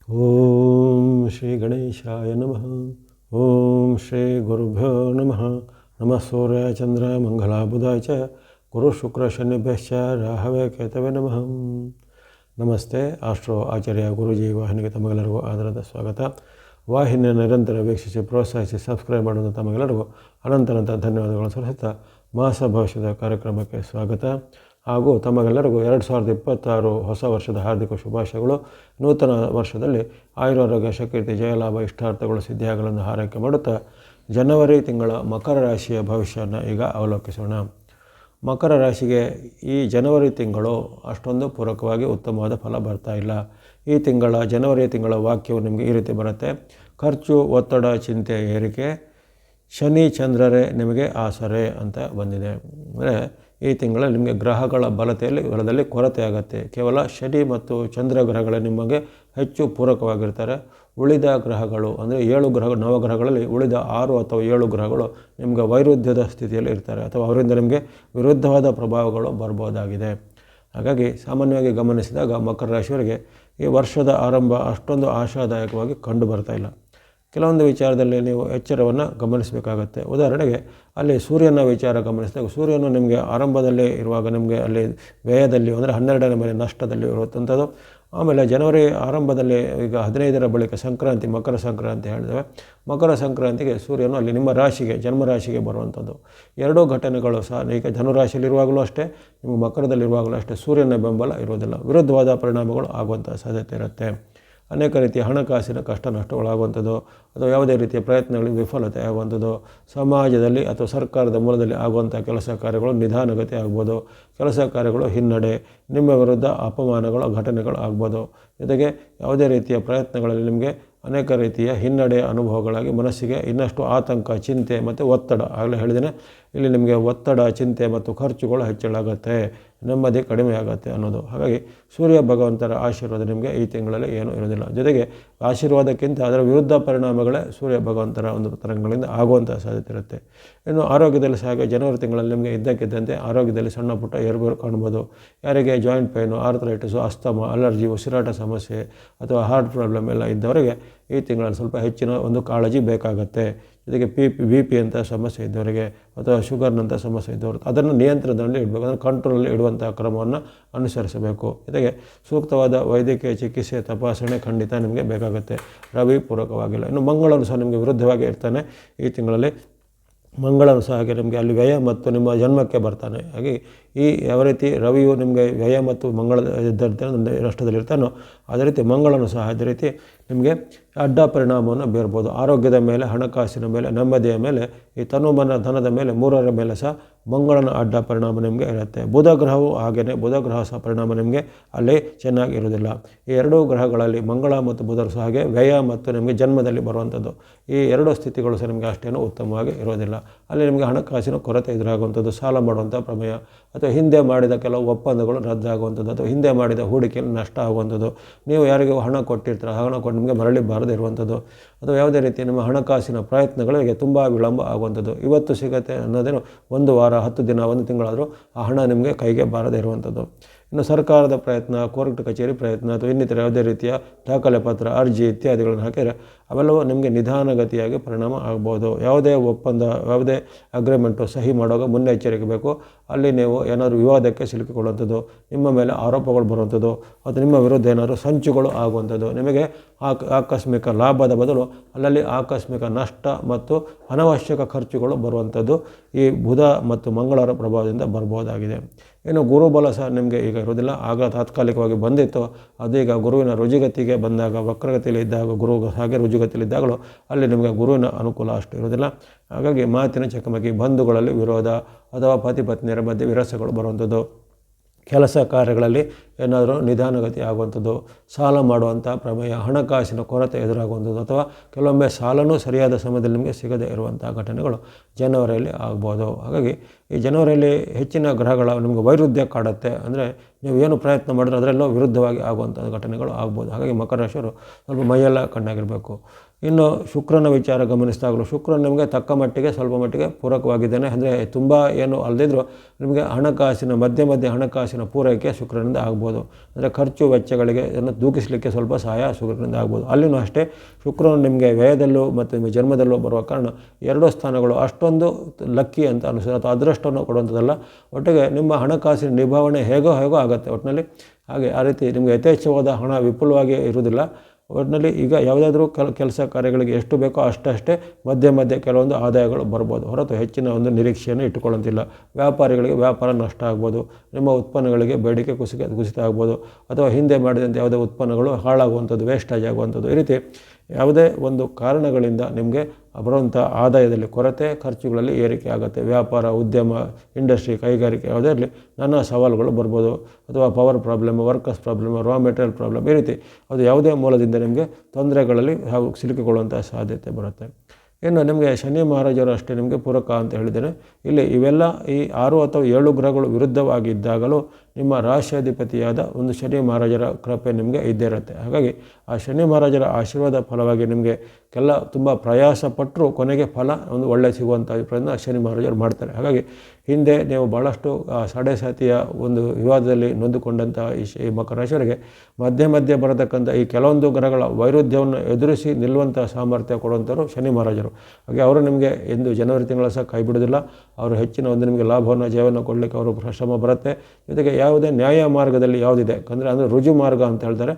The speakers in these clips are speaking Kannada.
ಓಂ ಶ್ರೀ ಗಣೇಶಾಯ ನಮಃ. ಓಂ ಶ್ರೀ ಗುರುಭ್ಯೋ ನಮಃ. ನಮಃ ಸೂರ್ಯ ಚಂದ್ರ ಮಂಗಲ ಬುಧಾಯ ಚ ಗುರು ಶುಕ್ರ ಶನಿಭ್ಯಶ್ಚ ರಾಹವೇ ಕೇತವೇ ನಮಃ. ನಮಸ್ತೆ. ಆಸ್ಟ್ರೋ ಆಚಾರ್ಯ ಗುರುಜಿ ವಾಹಿನಿಗೆ ತಮಗೆಲ್ಲರಿಗೂ ಆಧಾರದ ಸ್ವಾಗತ. ವಾಹಿನಿಯನ್ನು ನಿರಂತರ ವೀಕ್ಷಿಸಿ ಪ್ರೋತ್ಸಾಹಿಸಿ ಸಬ್ಸ್ಕ್ರೈಬ್ ಮಾಡುವಂಥ ತಮಗೆಲ್ಲರಿಗೂ ಅನಂತ ಧನ್ಯವಾದಗಳನ್ನು ಸಲ್ಲಿಸುತ್ತಾ ಮಾಸ ಭವಿಷ್ಯದ ಕಾರ್ಯಕ್ರಮಕ್ಕೆ ಸ್ವಾಗತ. ಹಾಗೂ ತಮಗೆಲ್ಲರಿಗೂ 2026 ಹೊಸ ವರ್ಷದ ಹಾರ್ದಿಕ ಶುಭಾಶಯಗಳು. ನೂತನ ವರ್ಷದಲ್ಲಿ ಆಯುರಾರೋಗ್ಯ ಶಕೀರ್ತಿ ಜಯಲಾಭ ಇಷ್ಟಾರ್ಥಗಳು ಸಿದ್ಧಿಯಾಗಲೆಂದು ಹಾರೈಕೆ ಮಾಡುತ್ತಾ ಜನವರಿ ತಿಂಗಳ ಮಕರ ರಾಶಿಯ ಭವಿಷ್ಯವನ್ನು ಈಗ ಅವಲೋಕಿಸೋಣ. ಮಕರ ರಾಶಿಗೆ ಈ ಜನವರಿ ತಿಂಗಳು ಅಷ್ಟೊಂದು ಪೂರಕವಾಗಿ ಉತ್ತಮವಾದ ಫಲ ಬರ್ತಾ ಇಲ್ಲ. ಈ ಜನವರಿ ತಿಂಗಳ ವಾಕ್ಯವು ನಿಮಗೆ ಈ ರೀತಿ ಬರುತ್ತೆ: ಖರ್ಚು, ಒತ್ತಡ, ಚಿಂತೆ, ಏರಿಕೆ, ಶನಿ ಚಂದ್ರರೇ ನಿಮಗೆ ಆಸರೆ ಅಂತ ಬಂದಿದೆ. ಅಂದರೆ ಈ ತಿಂಗಳಲ್ಲಿ ನಿಮಗೆ ಗ್ರಹಗಳ ಬಲದಲ್ಲಿ ಕೊರತೆ ಆಗುತ್ತೆ. ಕೇವಲ ಶನಿ ಮತ್ತು ಚಂದ್ರ ಗ್ರಹಗಳೇ ನಿಮಗೆ ಹೆಚ್ಚು ಪೂರಕವಾಗಿರ್ತಾರೆ. ಉಳಿದ ಗ್ರಹಗಳು ಅಂದರೆ 7 ನವಗ್ರಹಗಳಲ್ಲಿ ಉಳಿದ 6 ಅಥವಾ 7 ಗ್ರಹಗಳು ನಿಮಗೆ ವೈರುಧ್ಯದ ಸ್ಥಿತಿಯಲ್ಲಿ ಇರ್ತಾರೆ, ಅಥವಾ ಅವರಿಂದ ನಿಮಗೆ ವಿರುದ್ಧವಾದ ಪ್ರಭಾವಗಳು ಬರ್ಬೋದಾಗಿದೆ. ಹಾಗಾಗಿ ಸಾಮಾನ್ಯವಾಗಿ ಗಮನಿಸಿದಾಗ ಮಕರ ರಾಶಿಯವರಿಗೆ ಈ ವರ್ಷದ ಆರಂಭ ಅಷ್ಟೊಂದು ಆಶಾದಾಯಕವಾಗಿ ಕಂಡು ಬರ್ತಾ ಇಲ್ಲ. ಕೆಲವೊಂದು ವಿಚಾರದಲ್ಲಿ ನೀವು ಎಚ್ಚರವನ್ನು ಗಮನಿಸಬೇಕಾಗತ್ತೆ. ಉದಾಹರಣೆಗೆ ಅಲ್ಲಿ ಸೂರ್ಯನ ವಿಚಾರ ಗಮನಿಸಿದಾಗ, ಸೂರ್ಯನು ನಿಮಗೆ ಆರಂಭದಲ್ಲಿ ಇರುವಾಗ ನಿಮಗೆ ಅಲ್ಲಿ ವ್ಯಯದಲ್ಲಿ ಅಂದರೆ 12ನೇ ಮನೆ ನಷ್ಟದಲ್ಲಿ ಇರುವಂಥದ್ದು. ಆಮೇಲೆ ಜನವರಿ ಆರಂಭದಲ್ಲಿ ಈಗ 15ರ ಬಳಿಕ ಸಂಕ್ರಾಂತಿ, ಮಕರ ಸಂಕ್ರಾಂತಿ ಹೇಳಿದ್ದೇವೆ. ಮಕರ ಸಂಕ್ರಾಂತಿಗೆ ಸೂರ್ಯನು ಅಲ್ಲಿ ನಿಮ್ಮ ರಾಶಿಗೆ, ಜನ್ಮರಾಶಿಗೆ ಬರುವಂಥದ್ದು. ಎರಡೂ ಘಟನೆಗಳು ಸಹ ಈಗ ಧನುರಾಶಿಯಲ್ಲಿರುವಾಗಲೂ ಅಷ್ಟೇ, ನಿಮ್ಮ ಮಕರದಲ್ಲಿರುವಾಗಲೂ ಅಷ್ಟೇ ಸೂರ್ಯನ ಬೆಂಬಲ ಇರುವುದಿಲ್ಲ. ವಿರುದ್ಧವಾದ ಪರಿಣಾಮಗಳು ಆಗುವಂಥ ಸಾಧ್ಯತೆ ಇರುತ್ತೆ. ಅನೇಕ ರೀತಿಯ ಹಣಕಾಸಿನ ಕಷ್ಟ ನಷ್ಟಗಳಾಗುವಂಥದ್ದು, ಅಥವಾ ಯಾವುದೇ ರೀತಿಯ ಪ್ರಯತ್ನಗಳಿಗೆ ವಿಫಲತೆ ಆಗುವಂಥದ್ದು, ಸಮಾಜದಲ್ಲಿ ಅಥವಾ ಸರ್ಕಾರದ ಮೂಲದಲ್ಲಿ ಆಗುವಂಥ ಕೆಲಸ ಕಾರ್ಯಗಳು ನಿಧಾನಗತಿ ಆಗ್ಬೋದು, ಕೆಲಸ ಕಾರ್ಯಗಳು ಹಿನ್ನಡೆ, ನಿಮ್ಮ ವಿರುದ್ಧ ಅಪಮಾನಗಳು ಘಟನೆಗಳು ಆಗ್ಬೋದು. ಜೊತೆಗೆ ಯಾವುದೇ ರೀತಿಯ ಪ್ರಯತ್ನಗಳಲ್ಲಿ ನಿಮಗೆ ಅನೇಕ ರೀತಿಯ ಹಿನ್ನಡೆ ಅನುಭವಗಳಾಗಿ ಮನಸ್ಸಿಗೆ ಇನ್ನಷ್ಟು ಆತಂಕ, ಚಿಂತೆ ಮತ್ತು ಒತ್ತಡ, ಆಗಲೇ ಹೇಳಿದ್ದೇನೆ ಇಲ್ಲಿ ನಿಮಗೆ ಒತ್ತಡ, ಚಿಂತೆ ಮತ್ತು ಖರ್ಚುಗಳು ಹೆಚ್ಚಳಾಗುತ್ತೆ, ನೆಮ್ಮದಿ ಕಡಿಮೆ ಆಗುತ್ತೆ ಅನ್ನೋದು. ಹಾಗಾಗಿ ಸೂರ್ಯ ಭಗವಂತರ ಆಶೀರ್ವಾದ ನಿಮಗೆ ಈ ತಿಂಗಳಲ್ಲಿ ಏನೂ ಇರೋದಿಲ್ಲ. ಜೊತೆಗೆ ಆಶೀರ್ವಾದಕ್ಕಿಂತ ಅದರ ವಿರುದ್ಧ ಪರಿಣಾಮಗಳೇ ಸೂರ್ಯ ಭಗವಂತರ ಒಂದು ತರಂಗಗಳಿಂದ ಆಗುವಂಥ ಸಾಧ್ಯತೆ ಇರುತ್ತೆ. ಇನ್ನು ಆರೋಗ್ಯದಲ್ಲಿ ಸಹ ಜನವರಿ ತಿಂಗಳಲ್ಲಿ ನಿಮಗೆ ಇದ್ದಕ್ಕಿದ್ದಂತೆ ಆರೋಗ್ಯದಲ್ಲಿ ಸಣ್ಣ ಪುಟ್ಟ ಏರುಪೇರು ಕಾಣ್ಬೋದು. ಯಾರಿಗೆ joint pain, arthritis, asthma, allergy, ಉಸಿರಾಟ ಸಮಸ್ಯೆ ಅಥವಾ ಹಾರ್ಟ್ ಪ್ರಾಬ್ಲಮ್ ಎಲ್ಲ ಇದ್ದವರಿಗೆ ಈ ತಿಂಗಳಲ್ಲಿ ಸ್ವಲ್ಪ ಹೆಚ್ಚಿನ ಒಂದು ಕಾಳಜಿ ಬೇಕಾಗುತ್ತೆ. ಜೊತೆಗೆ BP ಅಂತ ಸಮಸ್ಯೆ ಇದ್ದವರಿಗೆ ಅಥವಾ ಶುಗರ್ನಂಥ ಸಮಸ್ಯೆ ಇದ್ದವರು ಅದನ್ನು ನಿಯಂತ್ರಣದಲ್ಲಿ ಇಡಬೇಕು, ಅದನ್ನು ಕಂಟ್ರೋಲಲ್ಲಿ ಇಡುವಂಥ ಕ್ರಮವನ್ನು ಅನುಸರಿಸಬೇಕು. ಜೊತೆಗೆ ಸೂಕ್ತವಾದ ವೈದ್ಯಕೀಯ ಚಿಕಿತ್ಸೆ, ತಪಾಸಣೆ ಖಂಡಿತ ನಿಮಗೆ ಬೇಕಾಗುತ್ತೆ. ರವಿ ಪೂರಕವಾಗಿಲ್ಲ. ಇನ್ನು ಮಂಗಳನು ಸಹ ನಿಮಗೆ ವಿರುದ್ಧವಾಗಿ ಇರ್ತಾನೆ ಈ ತಿಂಗಳಲ್ಲಿ. ಮಂಗಳನು ಸಹ ಹಾಗೆ ನಿಮಗೆ ಅಲ್ಲಿ ವ್ಯಯ ಮತ್ತು ನಿಮ್ಮ ಜನ್ಮಕ್ಕೆ ಬರ್ತಾನೆ. ಹಾಗೆ ಯಾವ ರೀತಿ ರವಿಯು ನಿಮಗೆ ವ್ಯಯ ಮತ್ತು ನಷ್ಟದಲ್ಲಿರ್ತಾನೋ ಅದೇ ರೀತಿ ಮಂಗಳನು ಸಹ ಅದೇ ರೀತಿ ನಿಮಗೆ ಅಡ್ಡ ಪರಿಣಾಮವನ್ನು ಬೀರ್ಬೋದು. ಆರೋಗ್ಯದ ಮೇಲೆ, ಹಣಕಾಸಿನ ಮೇಲೆ, ನೆಮ್ಮದಿಯ ಮೇಲೆ, ಈ ತನುಮನ ಧನದ ಮೇಲೆ, 3ರ ಮೇಲೆ ಸಹ ಮಂಗಳನ ಅಡ್ಡ ಪರಿಣಾಮ ನಿಮಗೆ ಇರುತ್ತೆ. ಬುಧ ಗ್ರಹವು ಹಾಗೆಯೇ, ಬುಧ ಗ್ರಹ ಸಹ ಪರಿಣಾಮ ನಿಮಗೆ ಅಲ್ಲಿ ಚೆನ್ನಾಗಿ ಇರೋದಿಲ್ಲ. ಈ 2 ಗ್ರಹಗಳಲ್ಲಿ ಮಂಗಳ ಮತ್ತು ಬುಧರು ಸಹ ಹಾಗೆ ವ್ಯಯ ಮತ್ತು ನಿಮಗೆ ಜನ್ಮದಲ್ಲಿ ಬರುವಂಥದ್ದು. ಈ 2 ಸ್ಥಿತಿಗಳು ಸಹ ನಿಮಗೆ ಅಷ್ಟೇನೂ ಉತ್ತಮವಾಗಿ ಇರೋದಿಲ್ಲ. ಅಲ್ಲಿ ನಿಮಗೆ ಹಣಕಾಸಿನ ಕೊರತೆ ಎದುರಾಗುವಂಥದ್ದು, ಸಾಲ ಮಾಡುವಂಥ ಪ್ರಮೇಯ, ಅಥವಾ ಹಿಂದೆ ಮಾಡಿದ ಕೆಲವು ಒಪ್ಪಂದಗಳು ರದ್ದಾಗುವಂಥದ್ದು, ಅಥವಾ ಹಿಂದೆ ಮಾಡಿದ ಹೂಡಿಕೆಯಲ್ಲಿ ನಷ್ಟ ಆಗುವಂಥದ್ದು, ನೀವು ಯಾರಿಗೂ ಹಣ ಕೊಟ್ಟಿರ್ತೀರ ಹಣ ಕೊಟ್ಟು ನಿಮಗೆ ಮರಳಿ ಬಾರದೇ ಇರುವಂಥದ್ದು, ಅಥವಾ ಯಾವುದೇ ರೀತಿ ನಿಮ್ಮ ಹಣಕಾಸಿನ ಪ್ರಯತ್ನಗಳಿಗೆ ತುಂಬ ವಿಳಂಬ ಆಗುವಂಥದ್ದು. ಇವತ್ತು ಸಿಗುತ್ತೆ ಅನ್ನೋದೇನು 1 ವಾರ, 10 ದಿನ, 1 ತಿಂಗಳಾದರೂ ಆ ಹಣ ನಿಮಗೆ ಕೈಗೆ ಬಾರದೇ ಇರುವಂಥದ್ದು. ಇನ್ನು ಸರ್ಕಾರದ ಪ್ರಯತ್ನ, ಕೋರ್ಟ್ ಕಚೇರಿ ಪ್ರಯತ್ನ, ಅಥವಾ ಇನ್ನಿತರ ಯಾವುದೇ ರೀತಿಯ ದಾಖಲೆ ಪತ್ರ, ಅರ್ಜಿ ಇತ್ಯಾದಿಗಳನ್ನು ಹಾಕಿದರೆ ಅವೆಲ್ಲವೂ ನಿಮಗೆ ನಿಧಾನಗತಿಯಾಗಿ ಪರಿಣಾಮ ಆಗ್ಬೋದು. ಯಾವುದೇ ಒಪ್ಪಂದ, ಯಾವುದೇ ಅಗ್ರಿಮೆಂಟು ಸಹಿ ಮಾಡುವಾಗ ಮುನ್ನೆಚ್ಚರಿಕೆ ಬೇಕು. ಅಲ್ಲಿ ನೀವು ಏನಾದರೂ ವಿವಾದಕ್ಕೆ ಸಿಲುಕಿಕೊಳ್ಳುವಂಥದ್ದು, ನಿಮ್ಮ ಮೇಲೆ ಆರೋಪಗಳು ಬರುವಂಥದ್ದು, ಅಥವಾ ನಿಮ್ಮ ವಿರುದ್ಧ ಏನಾದರೂ ಸಂಚುಗಳು ಆಗುವಂಥದ್ದು, ನಿಮಗೆ ಆಕಸ್ಮಿಕ ಲಾಭದ ಬದಲು ಅಲ್ಲಲ್ಲಿ ಆಕಸ್ಮಿಕ ನಷ್ಟ ಮತ್ತು ಅನವಶ್ಯಕ ಖರ್ಚುಗಳು ಬರುವಂಥದ್ದು ಈ ಬುಧ ಮತ್ತು ಮಂಗಳರ ಪ್ರಭಾವದಿಂದ ಬರ್ಬೋದಾಗಿದೆ. ಇನ್ನು ಗುರುಬಲ ಸಹ ನಿಮಗೆ ಈಗ ಇರೋದಿಲ್ಲ. ಆಗ ತಾತ್ಕಾಲಿಕವಾಗಿ ಬಂದಿತ್ತು, ಅದೀಗ ಗುರುವಿನ ರುಜುಗತಿಗೆ ಬಂದಾಗ, ವಕ್ರಗತಿಯಲ್ಲಿ ಇದ್ದಾಗ, ಗುರು ಹಾಗೆ ರುಜುಗತಿಯಲ್ಲಿದ್ದಾಗಲೂ ಅಲ್ಲಿ ನಿಮಗೆ ಗುರುವಿನ ಅನುಕೂಲ ಅಷ್ಟು ಇರೋದಿಲ್ಲ. ಹಾಗಾಗಿ ಮಾತಿನ ಚಕಮಕಿ, ಬಂಧುಗಳಲ್ಲಿ ವಿರೋಧ, ಅಥವಾ ಪತಿ ಪತ್ನಿಯರ ಮಧ್ಯೆ ವಿರಸಗಳು ಬರುವಂಥದ್ದು, ಕೆಲಸ ಕಾರ್ಯಗಳಲ್ಲಿ ಏನಾದರೂ ನಿಧಾನಗತಿ ಆಗುವಂಥದ್ದು, ಸಾಲ ಮಾಡುವಂಥ ಪ್ರಮೇಯ, ಹಣಕಾಸಿನ ಕೊರತೆ ಎದುರಾಗುವಂಥದ್ದು, ಅಥವಾ ಕೆಲವೊಮ್ಮೆ ಸಾಲನೂ ಸರಿಯಾದ ಸಮಯದಲ್ಲಿ ನಿಮಗೆ ಸಿಗದೇ ಇರುವಂಥ ಘಟನೆಗಳು ಜನವರಿಯಲ್ಲಿ ಆಗ್ಬೋದು. ಹಾಗಾಗಿ ಈ ಜನವರಿಯಲ್ಲಿ ಹೆಚ್ಚಿನ ಗ್ರಹಗಳ ನಿಮಗೆ ವೈರುಧ್ಯ ಕಾಡುತ್ತೆ. ಅಂದರೆ ನೀವು ಏನು ಪ್ರಯತ್ನ ಮಾಡಿದ್ರೆ ಅದರೆಲ್ಲೋ ವಿರುದ್ಧವಾಗಿ ಆಗುವಂಥ ಘಟನೆಗಳು ಆಗ್ಬೋದು. ಹಾಗಾಗಿ ಮಕರ ರಾಶಿಯವರು ಸ್ವಲ್ಪ ಮೈಯೆಲ್ಲ ಕಣ್ಣಾಗಿರಬೇಕು. ಇನ್ನು ಶುಕ್ರನ ವಿಚಾರ ಗಮನಿಸಿದಾಗಲೂ ಶುಕ್ರ ನಿಮಗೆ ತಕ್ಕ ಮಟ್ಟಿಗೆ ಸ್ವಲ್ಪ ಮಟ್ಟಿಗೆ ಪೂರಕವಾಗಿದ್ದಾನೆ. ಅಂದರೆ ತುಂಬ ಏನು ಅಲ್ಲದಿದ್ದರೂ ನಿಮಗೆ ಹಣಕಾಸಿನ ಮಧ್ಯೆ ಹಣಕಾಸಿನ ಪೂರೈಕೆ ಶುಕ್ರನಿಂದ ಆಗ್ಬೋದು. ಅಂದರೆ ಖರ್ಚು ವೆಚ್ಚಗಳಿಗೆ ಇದನ್ನು ದೂಗಿಸಲಿಕ್ಕೆ ಸ್ವಲ್ಪ ಸಹಾಯ ಶುಕ್ರನಿಂದ ಆಗ್ಬೋದು. ಅಲ್ಲಿನೂ ಅಷ್ಟೇ ಶುಕ್ರನು ನಿಮಗೆ ವ್ಯಯದಲ್ಲೂ ಮತ್ತು ನಿಮ್ಮ ಜನ್ಮದಲ್ಲೂ ಬರುವ ಕಾರಣ ಎರಡೂ ಸ್ಥಾನಗಳು ಅಷ್ಟೊಂದು ಲಕ್ಕಿ ಅಂತ ಅನಿಸೋದು ಅಥವಾ ಅದೃಷ್ಟವನ್ನು ಕೊಡುವಂಥದ್ದಲ್ಲ. ಒಟ್ಟಿಗೆ ನಿಮ್ಮ ಹಣಕಾಸಿನ ನಿಭಾವಣೆ ಹೇಗೋ ಆಗುತ್ತೆ ಒಟ್ಟಿನಲ್ಲಿ. ಹಾಗೆ ಆ ರೀತಿ ನಿಮಗೆ ಯಥೇಚ್ಛವಾದ ಹಣ ವಿಪುಲವಾಗಿ ಇರುವುದಿಲ್ಲ. ಒಟ್ಟಿನಲ್ಲಿ ಈಗ ಯಾವುದಾದ್ರೂ ಕೆಲಸ ಕಾರ್ಯಗಳಿಗೆ ಎಷ್ಟು ಬೇಕೋ ಅಷ್ಟೇ ಮಧ್ಯೆ ಕೆಲವೊಂದು ಆದಾಯಗಳು ಬರ್ಬೋದು, ಹೊರತು ಹೆಚ್ಚಿನ ಒಂದು ನಿರೀಕ್ಷೆಯನ್ನು ಇಟ್ಟುಕೊಳ್ಳುವಂತಿಲ್ಲ. ವ್ಯಾಪಾರಿಗಳಿಗೆ ವ್ಯಾಪಾರ ನಷ್ಟ ಆಗ್ಬೋದು, ನಿಮ್ಮ ಉತ್ಪನ್ನಗಳಿಗೆ ಬೇಡಿಕೆ ಕುಸಿತ ಆಗ್ಬೋದು, ಅಥವಾ ಹಿಂದೆ ಮಾಡಿದಂಥ ಯಾವುದೇ ಉತ್ಪನ್ನಗಳು ಹಾಳಾಗುವಂಥದ್ದು, ವೇಸ್ಟೇಜ್ ಆಗುವಂಥದ್ದು, ಈ ರೀತಿ ಯಾವುದೇ ಒಂದು ಕಾರಣಗಳಿಂದ ನಿಮಗೆ ಬರುವಂಥ ಆದಾಯದಲ್ಲಿ ಕೊರತೆ, ಖರ್ಚುಗಳಲ್ಲಿ ಏರಿಕೆ ಆಗುತ್ತೆ. ವ್ಯಾಪಾರ, ಉದ್ಯಮ, ಇಂಡಸ್ಟ್ರಿ, ಕೈಗಾರಿಕೆ ಯಾವುದೇ ಇರಲಿ ನಾನಾ ಸವಾಲುಗಳು ಬರ್ಬೋದು. ಅಥವಾ power problem, workers problem, raw material problem, ಈ ರೀತಿ ಅದು ಯಾವುದೇ ಮೂಲದಿಂದ ನಿಮಗೆ ತೊಂದರೆಗಳಲ್ಲಿ ಸಿಲುಕಿಕೊಳ್ಳುವಂಥ ಸಾಧ್ಯತೆ ಬರುತ್ತೆ. ಇನ್ನು ನಿಮಗೆ ಶನಿ ಮಹಾರಾಜರು ಅಷ್ಟೇ ನಿಮಗೆ ಪೂರಕ ಅಂತ ಹೇಳಿದ್ದೇನೆ. ಇಲ್ಲಿ ಇವೆಲ್ಲ ಈ 6 ಅಥವಾ 7 ಗ್ರಹಗಳು ವಿರುದ್ಧವಾಗಿದ್ದಾಗಲೂ ನಿಮ್ಮ ರಾಶ್ಯಾಧಿಪತಿಯಾದ ಒಂದು ಶನಿ ಮಹಾರಾಜರ ಕೃಪೆ ನಿಮಗೆ ಇದ್ದೇ ಇರುತ್ತೆ. ಹಾಗಾಗಿ ಆ ಶನಿ ಮಹಾರಾಜರ ಆಶೀರ್ವಾದ ಫಲವಾಗಿ ನಿಮಗೆ ತುಂಬ ಪ್ರಯಾಸ ಪಟ್ಟರೂ ಕೊನೆಗೆ ಫಲ ಒಂದು ಒಳ್ಳೆ ಸಿಗುವಂಥ ಅಭಿಪ್ರಾಯದಿಂದ ಶನಿ ಮಹಾರಾಜರು ಮಾಡ್ತಾರೆ. ಹಾಗಾಗಿ ಹಿಂದೆ ನೀವು ಭಾಳಷ್ಟು ಸಾಡೆಸಾತಿಯ ಒಂದು ವಿವಾದದಲ್ಲಿ ನೊಂದುಕೊಂಡಂಥ ಈ ಮಕರ ರಾಶಿಯವರಿಗೆ ಮಧ್ಯೆ ಬರತಕ್ಕಂಥ ಈ ಕೆಲವೊಂದು ಗ್ರಹಗಳ ವೈರುಧ್ಯವನ್ನು ಎದುರಿಸಿ ನಿಲ್ಲುವಂಥ ಸಾಮರ್ಥ್ಯ ಕೊಡುವಂಥವ್ರು ಶನಿ ಮಹಾರಾಜರು. ಹಾಗೆ ಅವರು ನಿಮಗೆ ಎಂದು ಜನವರಿ ತಿಂಗಳ ಸಹ ಕೈ ಬಿಡೋದಿಲ್ಲ. ಅವರು ಹೆಚ್ಚಿನ ಒಂದು ನಿಮಗೆ ಲಾಭವನ್ನು ಜಯವನ್ನು ಕೊಡಲಿಕ್ಕೆ ಅವರು ಶ್ರಮ ಬರುತ್ತೆ. ಜೊತೆಗೆ ಯಾವುದೇ ನ್ಯಾಯ ಮಾರ್ಗದಲ್ಲಿ ಯಾವುದಿದೆ ಅಂದರೆ ರುಜು ಮಾರ್ಗ ಅಂತ ಹೇಳ್ತಾರೆ,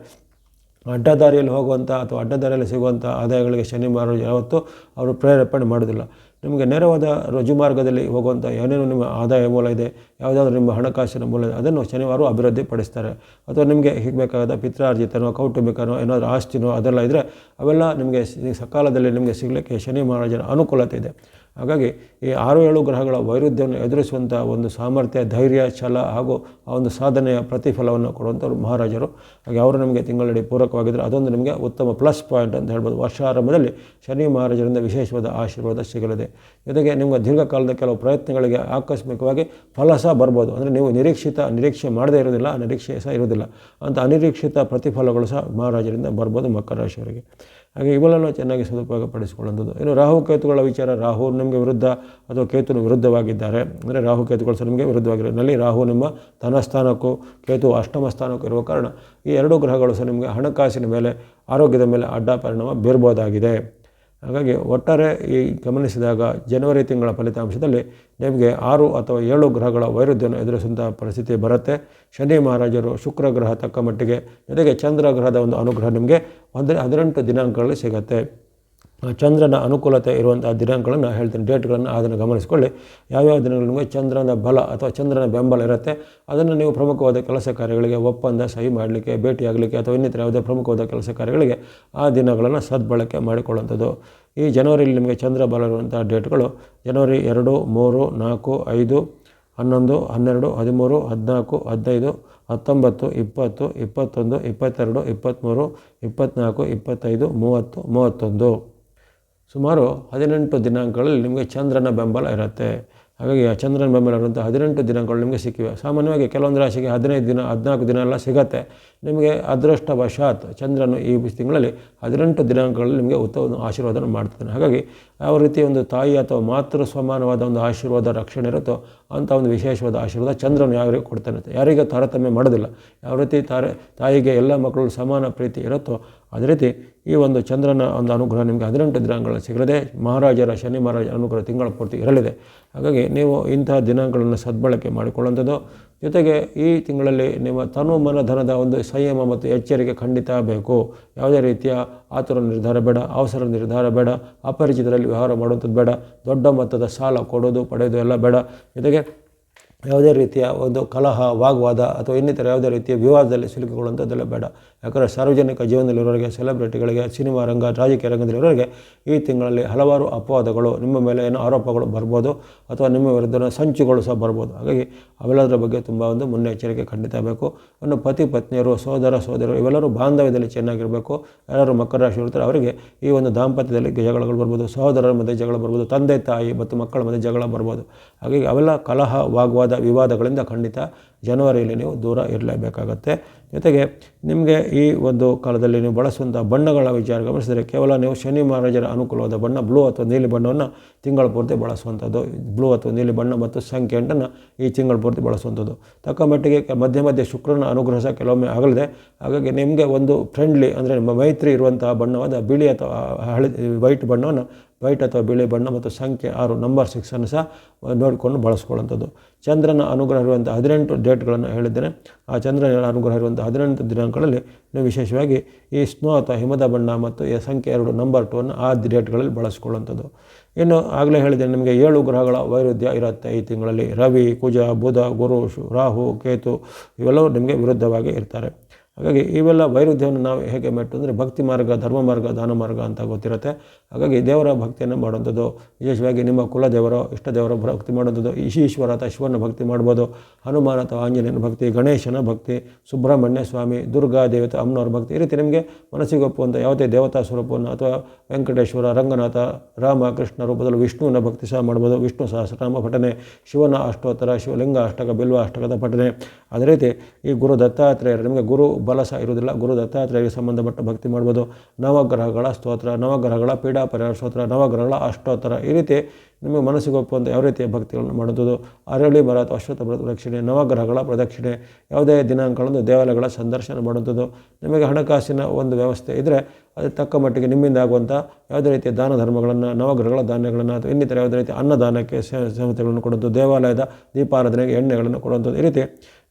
ಅಡ್ಡದಾರಿಯಲ್ಲಿ ಹೋಗುವಂಥ ಅಥವಾ ಅಡ್ಡದಾರಿಯಲ್ಲಿ ಸಿಗುವಂಥ ಆದಾಯಗಳಿಗೆ ಶನಿ ಮಹಾರಾಜ ಯಾವತ್ತೂ ಅವರು ಪ್ರೇರೇಪಣೆ ಮಾಡೋದಿಲ್ಲ. ನಿಮಗೆ ನೇರವಾದ ರುಜು ಮಾರ್ಗದಲ್ಲಿ ಹೋಗುವಂಥ ಏನೇನು ನಿಮ್ಮ ಆದಾಯ ಮೂಲ ಇದೆ, ಯಾವುದಾದ್ರೂ ನಿಮ್ಮ ಹಣಕಾಸಿನ ಮೂಲ ಇದೆ, ಅದನ್ನು ಶನಿವಾರ ಅಭಿವೃದ್ಧಿ ಪಡಿಸ್ತಾರೆ. ಅಥವಾ ನಿಮಗೆ ಹೀಗೆ ಬೇಕಾದ ಪಿತ್ರಾರ್ಜಿತನೋ ಕೌಟುಂಬಿಕನೋ ಏನಾದರೂ ಆಸ್ತಿನೋ ಅದೆಲ್ಲ ಇದ್ದರೆ ಅವೆಲ್ಲ ನಿಮಗೆ ಸಕಾಲದಲ್ಲಿ ನಿಮಗೆ ಸಿಗಲಿಕ್ಕೆ ಶನಿ ಮಹಾರಾಜನ ಅನುಕೂಲತೆ ಇದೆ. ಹಾಗಾಗಿ ಈ 6-7 ಗ್ರಹಗಳ ವೈರುಧ್ಯವನ್ನು ಎದುರಿಸುವಂಥ ಒಂದು ಸಾಮರ್ಥ್ಯ, ಧೈರ್ಯ, ಛಲ ಹಾಗೂ ಆ ಒಂದು ಸಾಧನೆಯ ಪ್ರತಿಫಲವನ್ನು ಕೊಡುವಂಥವ್ರು ಮಹಾರಾಜರು. ಹಾಗೆ ಅವರು ನಿಮಗೆ ತಿಂಗಳಡಿ ಪೂರಕವಾಗಿದ್ದರೆ ಅದೊಂದು ನಿಮಗೆ ಉತ್ತಮ ಪ್ಲಸ್ ಪಾಯಿಂಟ್ ಅಂತ ಹೇಳ್ಬೋದು. ವರ್ಷಾರಂಭದಲ್ಲಿ ಶನಿ ಮಹಾರಾಜರಿಂದ ವಿಶೇಷವಾದ ಆಶೀರ್ವಾದ ಸಿಗಲಿದೆ. ಜೊತೆಗೆ ನಿಮ್ಮ ದೀರ್ಘಕಾಲದ ಕೆಲವು ಪ್ರಯತ್ನಗಳಿಗೆ ಆಕಸ್ಮಿಕವಾಗಿ ಫಲ ಸಹ ಬರ್ಬೋದು. ಅಂದರೆ ನೀವು ನಿರೀಕ್ಷೆ ಮಾಡದೇ ಇರೋದಿಲ್ಲ, ನಿರೀಕ್ಷೆ ಸಹ ಇರೋದಿಲ್ಲ ಅಂತ ಅನಿರೀಕ್ಷಿತ ಪ್ರತಿಫಲಗಳು ಸಹ ಮಹಾರಾಜರಿಂದ ಬರ್ಬೋದು ಮಕರ ರಾಶಿಯವರಿಗೆ. ಹಾಗೆ ಇವೆಲ್ಲನೂ ಚೆನ್ನಾಗಿ ಸದುಪಯೋಗ ಪಡಿಸಿಕೊಳ್ಳುವಂಥದ್ದು. ಇನ್ನು ರಾಹುಕೇತುಗಳ ವಿಚಾರ, ರಾಹು ನಿಮಗೆ ವಿರುದ್ಧ ಅಥವಾ ಕೇತುನ ವಿರುದ್ಧವಾಗಿದ್ದಾರೆ. ಅಂದರೆ ರಾಹುಕೇತುಗಳು ಸಹ ನಿಮಗೆ ವಿರುದ್ಧವಾಗಿರೋದ್ರಲ್ಲಿ ರಾಹು ನಿಮ್ಮ ಧನಸ್ಥಾನಕ್ಕೂ ಕೇತು ಅಷ್ಟಮ ಸ್ಥಾನಕ್ಕೂ ಇರುವ ಕಾರಣ ಈ 2 ಗ್ರಹಗಳು ಸಹ ನಿಮಗೆ ಹಣಕಾಸಿನ ಮೇಲೆ, ಆರೋಗ್ಯದ ಮೇಲೆ ಅಡ್ಡ ಪರಿಣಾಮ ಬೀರ್ಬೋದಾಗಿದೆ. ಹಾಗಾಗಿ ಒಟ್ಟಾರೆ ಈ ಗಮನಿಸಿದಾಗ ಜನವರಿ ತಿಂಗಳ ಫಲಿತಾಂಶದಲ್ಲಿ ನಿಮಗೆ 6 ಅಥವಾ 7 ಗ್ರಹಗಳ ವೈರುಧ್ಯವನ್ನು ಎದುರಿಸುವಂಥ ಪರಿಸ್ಥಿತಿ ಬರುತ್ತೆ. ಶನಿ ಮಹಾರಾಜರು, ಶುಕ್ರ ಗ್ರಹ ತಕ್ಕ ಮಟ್ಟಿಗೆ, ಜೊತೆಗೆ ಚಂದ್ರ ಗ್ರಹದ ಒಂದು ಅನುಗ್ರಹ ನಿಮಗೆ 18 ದಿನಾಂಕಗಳಲ್ಲಿ ಸಿಗುತ್ತೆ. ಚಂದ್ರನ ಅನುಕೂಲತೆ ಇರುವಂಥ ದಿನಾಂಕಗಳನ್ನು ಹೇಳ್ತೀನಿ, ಡೇಟ್ಗಳನ್ನು ಅದನ್ನು ಗಮನಿಸಿಕೊಳ್ಳಿ. ಯಾವ್ಯಾವ ದಿನಗಳು ನಿಮಗೆ ಚಂದ್ರನ ಬಲ ಅಥವಾ ಚಂದ್ರನ ಬೆಂಬಲ ಇರುತ್ತೆ ಅದನ್ನು ನೀವು ಪ್ರಮುಖವಾದ ಕೆಲಸ ಕಾರ್ಯಗಳಿಗೆ, ಒಪ್ಪಂದ ಸಹಿ ಮಾಡಲಿಕ್ಕೆ, ಭೇಟಿಯಾಗಲಿಕ್ಕೆ ಅಥವಾ ಇನ್ನಿತರ ಯಾವುದೇ ಪ್ರಮುಖವಾದ ಕೆಲಸ ಕಾರ್ಯಗಳಿಗೆ ಆ ದಿನಗಳನ್ನು ಸದ್ಬಳಕೆ ಮಾಡಿಕೊಳ್ಳುವಂಥದ್ದು. ಈ ಜನವರಿಯಲ್ಲಿ ನಿಮಗೆ ಚಂದ್ರ ಬಲ ಇರುವಂಥ ಡೇಟ್ಗಳು ಜನವರಿ 2, 3, 4, 5, 11, 12, 13, 14, 15, 19, 20, 21, 22, 23, 24, 25, 30, 31 ಸುಮಾರು 18 ದಿನಾಂಕಗಳಲ್ಲಿ ನಿಮಗೆ ಚಂದ್ರನ ಬೆಂಬಲ ಇರುತ್ತೆ. ಹಾಗಾಗಿ ಆ ಚಂದ್ರನ ಬೆಂಬಲ ಇರುವಂಥ 18 ದಿನಗಳು ನಿಮಗೆ ಸಿಕ್ಕಿವೆ. ಸಾಮಾನ್ಯವಾಗಿ ಕೆಲವೊಂದು ರಾಶಿಗೆ 15 ದಿನ 14 ದಿನ ಎಲ್ಲ ಸಿಗುತ್ತೆ. ನಿಮಗೆ ಅದೃಷ್ಟವಶಾತ್ ಚಂದ್ರನು ಈ ತಿಂಗಳಲ್ಲಿ 18 ದಿನಾಂಕಗಳಲ್ಲಿ ನಿಮಗೆ ಉತ್ತಮ ಆಶೀರ್ವಾದನ ಮಾಡ್ತಾನೆ. ಹಾಗಾಗಿ ಯಾವ ರೀತಿ ಒಂದು ತಾಯಿ ಅಥವಾ ಮಾತೃ ಸಮಾನವಾದ ಒಂದು ಆಶೀರ್ವಾದ ರಕ್ಷಣೆ ಇರುತ್ತೋ ಅಂಥ ಒಂದು ವಿಶೇಷವಾದ ಆಶೀರ್ವಾದ ಚಂದ್ರನು ಯಾವ ರೀತಿ ಕೊಡ್ತಾನೆ, ಯಾರಿಗೆ ತಾರತಮ್ಯ ಮಾಡೋದಿಲ್ಲ. ಯಾವ ರೀತಿ ತಾಯಿಗೆ ಎಲ್ಲ ಮಕ್ಕಳು ಸಮಾನ ಪ್ರೀತಿ ಇರುತ್ತೋ ಅದೇ ರೀತಿ ಈ ಒಂದು ಚಂದ್ರನ ಒಂದು ಅನುಗ್ರಹ ನಿಮಗೆ 18 ದಿನಾಂಕಗಳಲ್ಲಿ ಸಿಗಲಿದೆ. ಶನಿ ಮಹಾರಾಜ ಅನುಗ್ರಹ ತಿಂಗಳ ಪೂರ್ತಿ ಇರಲಿದೆ. ಹಾಗಾಗಿ ನೀವು ಇಂತಹ ದಿನಾಂಕಗಳನ್ನು ಸದ್ಬಳಕೆ ಮಾಡಿಕೊಳ್ಳುವಂಥದ್ದು. ಜೊತೆಗೆ ಈ ತಿಂಗಳಲ್ಲಿ ನಿಮ್ಮ ತನು ಮನ ಧನದ ಒಂದು ಸಂಯಮ ಮತ್ತು ಎಚ್ಚರಿಕೆ ಖಂಡಿತ ಬೇಕು. ಯಾವುದೇ ರೀತಿಯ ಆತುರ ನಿರ್ಧಾರ ಬೇಡ, ಅವಸರ ನಿರ್ಧಾರ ಬೇಡ, ಅಪರಿಚಿತರಲ್ಲಿ ವ್ಯವಹಾರ ಮಾಡುವಂಥದ್ದು ಬೇಡ, ದೊಡ್ಡ ಮೊತ್ತದ ಸಾಲ ಕೊಡೋದು ಪಡೆಯೋದು ಎಲ್ಲ ಬೇಡ. ಜೊತೆಗೆ ಯಾವುದೇ ರೀತಿಯ ಒಂದು ಕಲಹ, ವಾಗ್ವಾದ ಅಥವಾ ಇನ್ನಿತರ ಯಾವುದೇ ರೀತಿಯ ವಿವಾದದಲ್ಲಿ ಸಿಲುಕಿಕೊಳ್ಳುವಂಥದ್ದೆಲ್ಲ ಬೇಡ. ಯಾಕಂದರೆ ಸಾರ್ವಜನಿಕ ಜೀವನದಲ್ಲಿರೋರಿಗೆ, ಸೆಲೆಬ್ರಿಟಿಗಳಿಗೆ, ಸಿನಿಮಾ ರಂಗ, ರಾಜಕೀಯ ರಂಗದಲ್ಲಿರೋರಿಗೆ ಈ ತಿಂಗಳಲ್ಲಿ ಹಲವಾರು ಅಪವಾದಗಳು, ನಿಮ್ಮ ಮೇಲೆ ಏನೋ ಆರೋಪಗಳು ಬರ್ಬೋದು ಅಥವಾ ನಿಮ್ಮ ವಿರುದ್ಧ ಸಂಚುಗಳು ಸಹ ಬರ್ಬೋದು. ಹಾಗಾಗಿ ಅವೆಲ್ಲದರ ಬಗ್ಗೆ ತುಂಬ ಒಂದು ಮುನ್ನೆಚ್ಚರಿಕೆ ಖಂಡಿತ ಬೇಕು. ಇನ್ನು ಪತಿ ಪತ್ನಿಯರು, ಸೋದರರು ಇವೆಲ್ಲರೂ ಬಾಂಧವ್ಯದಲ್ಲಿ ಚೆನ್ನಾಗಿರಬೇಕು. ಯಾರು ಮಕರ ರಾಶಿ ಇರ್ತಾರೆ ಅವರಿಗೆ ಈ ಒಂದು ದಾಂಪತ್ಯದಲ್ಲಿ ಜಗಳಗಳು ಬರ್ಬೋದು, ಸಹೋದರರ ಮಧ್ಯೆ ಜಗಳ ಬರ್ಬೋದು, ತಂದೆ ತಾಯಿ ಮತ್ತು ಮಕ್ಕಳ ಮಧ್ಯೆ ಜಗಳ ಬರ್ಬೋದು. ಹಾಗಾಗಿ ಅವೆಲ್ಲ ಕಲಹ, ವಾಗ್ವಾದ ವಿವಾದಗಳಿಂದ ಖಂಡಿತ ಜನವರಿಯಲ್ಲಿ ನೀವು ದೂರ ಇರಲೇಬೇಕಾಗತ್ತೆ. ಜೊತೆಗೆ ನಿಮಗೆ ಈ ಒಂದು ಕಾಲದಲ್ಲಿ ನೀವು ಬಳಸುವಂಥ ಬಣ್ಣಗಳ ವಿಚಾರ ಗಮನಿಸಿದರೆ ಕೇವಲ ನೀವು ಶನಿ ಮಹಾರಾಜರ ಅನುಕೂಲವಾದ ಬಣ್ಣ ಬ್ಲೂ ಅಥವಾ ನೀಲಿ ಬಣ್ಣವನ್ನು ತಿಂಗಳ ಪೂರ್ತಿ ಬಳಸುವಂಥದ್ದು. ಬ್ಲೂ ಅಥವಾ ನೀಲಿ ಬಣ್ಣ ಮತ್ತು ಸಂಖ್ಯೆ 8 ಈ ತಿಂಗಳ ಪೂರ್ತಿ ಬಳಸುವಂಥದ್ದು. ತಕ್ಕ ಮಟ್ಟಿಗೆ ಮಧ್ಯೆ ಮಧ್ಯೆ ಶುಕ್ರನ ಅನುಗ್ರಹ ಸಹ ಕೆಲವೊಮ್ಮೆ ಆಗಲಿದೆ. ಹಾಗಾಗಿ ನಿಮಗೆ ಒಂದು ಫ್ರೆಂಡ್ಲಿ ಅಂದರೆ ಮೈತ್ರಿ ಇರುವಂತಹ ಬಣ್ಣವಾದ ಬಿಳಿ ಅಥವಾ ವೈಟ್ ಬಣ್ಣವನ್ನು ವೈಟ್ ಅಥವಾ ಬಿಳಿ ಬಣ್ಣ ಮತ್ತು ಸಂಖ್ಯೆ 6 ನಂಬರ್ 6 ಸಹ ನೋಡಿಕೊಂಡು ಬಳಸ್ಕೊಳ್ಳುವಂಥದ್ದು. ಚಂದ್ರನ ಅನುಗ್ರಹ ಇರುವಂಥ 18 ಡೇಟ್ಗಳನ್ನು ಹೇಳಿದ್ದೇನೆ. ಆ ಚಂದ್ರನ ಅನುಗ್ರಹ ಇರುವಂಥ 18 ದಿನಾಂಕಗಳಲ್ಲಿ ನೀವು ವಿಶೇಷವಾಗಿ ಈ ಸ್ನೋ ಅಥವಾ ಹಿಮದ ಬಣ್ಣ ಮತ್ತು ಸಂಖ್ಯೆ 2 ನಂಬರ್ 2 ಆ ಡೇಟ್ಗಳಲ್ಲಿ ಬಳಸ್ಕೊಳ್ಳುವಂಥದ್ದು. ಇನ್ನು ಆಗಲೇ ಹೇಳಿದ್ದೇನೆ ನಿಮಗೆ 7 ಗ್ರಹಗಳ ವೈರುಧ್ಯ ಇರುತ್ತೆ ಈ ತಿಂಗಳಲ್ಲಿ. ರವಿ, ಕುಜ, ಬುಧ, ಗುರು, ರಾಹು, ಕೇತು ಇವೆಲ್ಲವೂ ನಿಮಗೆ ವಿರುದ್ಧವಾಗಿ ಇರ್ತಾರೆ. ಹಾಗಾಗಿ ಇವೆಲ್ಲ ವೈರುಧ್ಯವನ್ನು ನಾವು ಹೇಗೆ ಮೆಟ್ಟು ಅಂದರೆ ಭಕ್ತಿ ಮಾರ್ಗ, ಧರ್ಮ ಮಾರ್ಗ, ದಾನ ಮಾರ್ಗ ಅಂತ ಗೊತ್ತಿರುತ್ತೆ. ಹಾಗಾಗಿ ದೇವರ ಭಕ್ತಿಯನ್ನು ಮಾಡುವಂಥದ್ದು, ವಿಶೇಷವಾಗಿ ನಿಮ್ಮ ಕುಲದೇವರೋ ಇಷ್ಟ ದೇವರ ಭಕ್ತಿ ಮಾಡುವಂಥದ್ದು. ಈಶ್ವರ ಅಥವಾ ಶಿವನ ಭಕ್ತಿ ಮಾಡ್ಬೋದು, ಹನುಮಾನ ಅಥವಾ ಆಂಜನೇಯನ ಭಕ್ತಿ, ಗಣೇಶನ ಭಕ್ತಿ, ಸುಬ್ರಹ್ಮಣ್ಯ ಸ್ವಾಮಿ, ದುರ್ಗಾ ದೇವತೆ ಅಮ್ಮನವ್ರ ಭಕ್ತಿ, ಈ ರೀತಿ ನಿಮಗೆ ಮನಸ್ಸಿಗೆ ಒಪ್ಪುವಂಥ ಯಾವುದೇ ದೇವತಾ ಸ್ವರೂಪವನ್ನು ಅಥವಾ ವೆಂಕಟೇಶ್ವರ, ರಂಗನಾಥ, ರಾಮ, ಕೃಷ್ಣ ರೂಪದಲ್ಲಿ ವಿಷ್ಣುವಿನ ಭಕ್ತಿ ಸಹ ಮಾಡ್ಬೋದು. ವಿಷ್ಣು ಸಹಸ್ರನಾಮ ಪಠನೆ, ಶಿವನ ಅಷ್ಟೋತ್ತರ, ಶಿವಲಿಂಗ ಅಷ್ಟಕ, ಬಿಲ್ವ ಅಷ್ಟಕದ ಪಠನೆ. ಅದೇ ರೀತಿ ಈ ಗುರು ದತ್ತಾತ್ರೇಯರು, ನಿಮಗೆ ಗುರು ಬಲ ಸಹ ಇರುವುದಿಲ್ಲ, ಗುರು ದತ್ತಾತ್ರೇಯರಿಗೆ ಸಂಬಂಧಪಟ್ಟ ಭಕ್ತಿ ಮಾಡ್ಬೋದು. ನವಗ್ರಹಗಳ ಸ್ತೋತ್ರ, ನವಗ್ರಹಗಳ ಪೀಡಾ ಪರಿಹಾರ ಸ್ತೋತ್ರ, ನವಗ್ರಹಗಳ ಅಷ್ಟೋತ್ತರ, ಈ ರೀತಿ ನಿಮಗೆ ಮನಸ್ಸಿಗೆ ಒಪ್ಪುವಂಥ ಯಾವ ರೀತಿಯ ಭಕ್ತಿಗಳನ್ನು ಮಾಡುವುದು. ಅರಳಿ ಮರ ಅಥವಾ ಅಶ್ವತ್ಥ ಪ್ರದಕ್ಷಿಣೆ, ನವಗ್ರಹಗಳ ಪ್ರದಕ್ಷಿಣೆ, ಯಾವುದೇ ದಿನಾಂಕಗಳಂದು ದೇವಾಲಯಗಳ ಸಂದರ್ಶನ ಮಾಡುವಂಥದ್ದು. ನಿಮಗೆ ಹಣಕಾಸಿನ ಒಂದು ವ್ಯವಸ್ಥೆ ಇದ್ದರೆ ಅದು ತಕ್ಕ ಮಟ್ಟಿಗೆ ನಿಮ್ಮಿಂದ ಆಗುವಂಥ ಯಾವುದೇ ರೀತಿಯ ದಾನ ಧರ್ಮಗಳನ್ನು, ನವಗ್ರಹಗಳ ಧಾನ್ಯಗಳನ್ನು ಅಥವಾ ಇನ್ನಿತರ ಯಾವುದೇ ರೀತಿಯ ಅನ್ನದಾನಕ್ಕೆ ಸಂಸ್ಥೆಗಳನ್ನು ಕೊಡುವಂಥದ್ದು, ದೇವಾಲಯದ ದೀಪಾರಾಧನೆಗೆ ಎಣ್ಣೆಗಳನ್ನು ಕೊಡುವಂಥದ್ದು, ಈ ರೀತಿ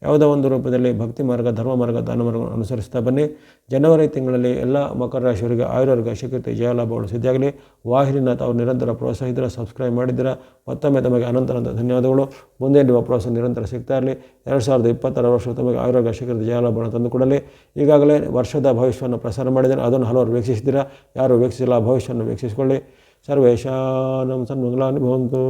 ಯಾವುದೋ ಒಂದು ರೂಪದಲ್ಲಿ ಭಕ್ತಿ ಮಾರ್ಗ, ಧರ್ಮ ಮಾರ್ಗ, ದಾನ ಮಾರ್ಗವನ್ನು ಅನುಸರಿಸ್ತಾ ಬನ್ನಿ. ಜನವರಿ ತಿಂಗಳಲ್ಲಿ ಎಲ್ಲ ಮಕರ ರಾಶಿಯವರಿಗೆ ಆಯುರ್ವರ್ಗ ಶಿಖಿರ್ತಿ ಜಯಲಾಭಗಳು ಸಿದ್ಧಿಯಾಗಲಿ. ವಾಹಿನಿನ ತಾವು ನಿರಂತರ ಪ್ರೋತ್ಸಾಹಿದ್ದೀರ, ಸಬ್ಸ್ಕ್ರೈಬ್ ಮಾಡಿದ್ದೀರಾ, ಮತ್ತೊಮ್ಮೆ ತಮಗೆ ಅನಂತ ಧನ್ಯವಾದಗಳು. ಮುಂದೆ ನಿಮ್ಮ ಪ್ರೋತ್ಸಾಹ ನಿರಂತರ ಸಿಗ್ತಾ ಇರಲಿ. 2026 ವರ್ಷ ತಮಗೆ ಆಯುರ್ವರ್ಗ ಶಿಖಿರ್ತಿ ಜಯಲಾಭಗಳನ್ನು ತಂದುಕೊಡಲಿ. ಈಗಾಗಲೇ ವರ್ಷದ ಭವಿಷ್ಯವನ್ನು ಪ್ರಸಾರ ಮಾಡಿದ್ದೇನೆ, ಅದನ್ನು ಹಲವರು ವೀಕ್ಷಿಸಿದ್ದೀರಾ. ಯಾರು ವೀಕ್ಷಿಸಿಲ್ಲ ಭವಿಷ್ಯವನ್ನು ವೀಕ್ಷಿಸಿಕೊಳ್ಳಿ. ಸರ್ವೇಶಾನಂ ಸನ್ಮಂಗಲಾನಿ ಭವಂತು.